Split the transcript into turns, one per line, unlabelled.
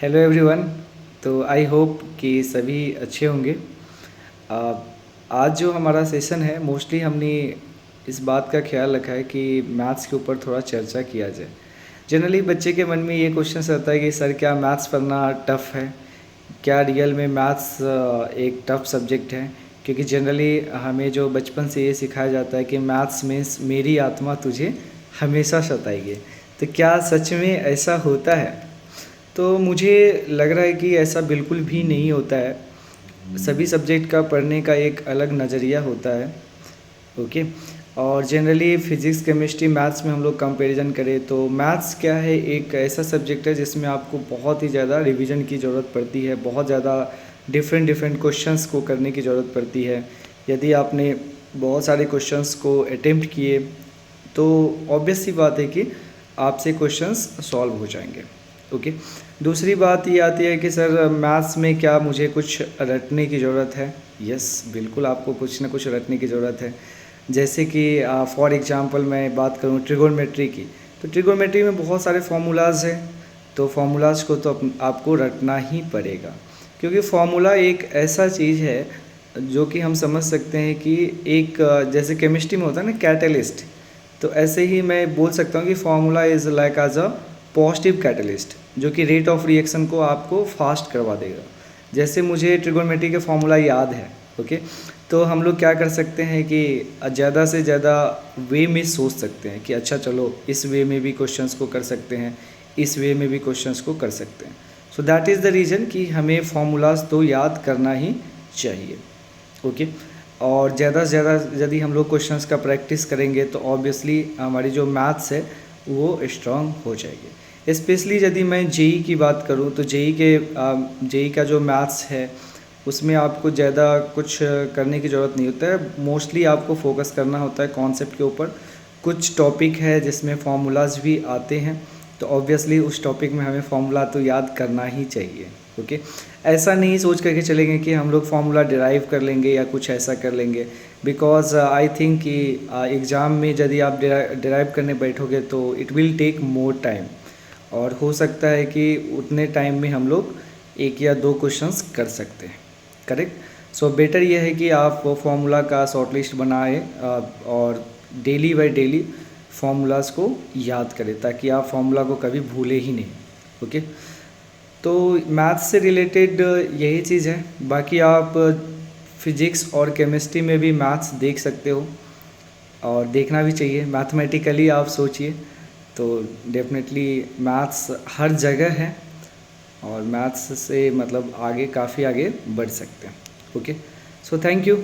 Hello everyone. तो I hope कि सभी अच्छे होंगे। आ, आज जो हमारा सेशन है मोस्टली हमने इस बात का ख्याल रखा है कि मैथ्स के ऊपर थोड़ा चर्चा किया जाए। जनरली बच्चे के मन में ये क्वेश्चन रहता है कि सर क्या मैथ्स पढ़ना टफ़ है, क्या रियल में मैथ्स एक टफ़ सब्जेक्ट है। क्योंकि जनरली हमें जो बचपन से ये सिखाया जाता है कि मैथ्स मीन्स मेरी आत्मा तुझे हमेशा सताएगी। तो क्या सच में ऐसा होता है? तो मुझे लग रहा है कि ऐसा बिल्कुल भी नहीं होता है। सभी सब्जेक्ट का पढ़ने का एक अलग नज़रिया होता है। ओके। और जनरली फिज़िक्स केमिस्ट्री मैथ्स में हम लोग कंपैरिजन करें तो मैथ्स क्या है, एक ऐसा सब्जेक्ट है जिसमें आपको बहुत ही ज़्यादा रिवीजन की ज़रूरत पड़ती है, बहुत ज़्यादा डिफरेंट डिफरेंट क्वेश्चंस को करने की ज़रूरत पड़ती है। यदि आपने बहुत सारे क्वेश्चंस को अटेम्प्ट किए तो ऑब्वियस सी बात है कि आपसे क्वेश्चंस सॉल्व हो जाएंगे। ओके। दूसरी बात ये आती है कि सर मैथ्स में क्या मुझे कुछ रटने की ज़रूरत है? यस, बिल्कुल आपको कुछ ना कुछ रटने की ज़रूरत है। जैसे कि फॉर एग्जांपल मैं बात करूँ ट्रिगोनमेट्री की, तो ट्रिगोनमेट्री में बहुत सारे फार्मूलाज हैं। तो फार्मूलाज को तो आपको रटना ही पड़ेगा, क्योंकि फार्मूला एक ऐसा चीज़ है जो कि हम समझ सकते हैं कि एक जैसे केमिस्ट्री में होता है ना कैटलिस्ट, तो ऐसे ही मैं बोल सकता हूँ कि formula is like as a positive catalyst, जो कि रेट ऑफ रिएक्शन को आपको फास्ट करवा देगा। जैसे मुझे ट्रिगोनोमेट्री के फार्मूला याद है, ओके, तो हम लोग क्या कर सकते हैं कि ज़्यादा से ज़्यादा वे में सोच सकते हैं कि अच्छा चलो इस वे में भी क्वेश्चंस को कर सकते हैं, इस वे में भी क्वेश्चंस को कर सकते हैं। So that is the reason कि हमें फार्मूलाज तो याद करना ही चाहिए। ओके। और ज़्यादा से ज़्यादा यदि हम लोग क्वेश्चंस का प्रैक्टिस करेंगे तो ऑब्वियसली हमारी जो मैथ्स है वो स्ट्रांग हो जाएगी। स्पेशली यदि मैं जेई की बात करूं तो जेई का जो मैथ्स है उसमें आपको ज़्यादा कुछ करने की ज़रूरत नहीं होता है। मोस्टली आपको फोकस करना होता है कॉन्सेप्ट के ऊपर। कुछ टॉपिक है जिसमें फार्मूलाज भी आते हैं, तो ऑब्वियसली उस टॉपिक में हमें फार्मूला तो याद करना ही चाहिए। ओके। ऐसा नहीं सोच करके चलेंगे कि हम लोग फार्मूला डिराइव कर लेंगे या कुछ ऐसा कर लेंगे, बिकॉज आई थिंक कि एग्ज़ाम में यदि आप डिराइव करने बैठोगे तो it will take more time, और हो सकता है कि उतने टाइम में हम लोग एक या दो क्वेश्चंस कर सकते हैं। करेक्ट। सो बेटर ये है कि आप वो फार्मूला का शॉर्ट लिस्ट बनाएं और डेली बाय डेली फार्मूलाज को याद करें, ताकि आप फार्मूला को कभी भूले ही नहीं। ओके। तो मैथ्स से रिलेटेड यही चीज़ है। बाकी आप फिज़िक्स और केमिस्ट्री में भी मैथ्स देख सकते हो, और देखना भी चाहिए। मैथमेटिकली आप सोचिए तो डेफिनेटली मैथ्स हर जगह है, और मैथ्स से मतलब आगे काफ़ी आगे बढ़ सकते हैं। ओके। So thank you.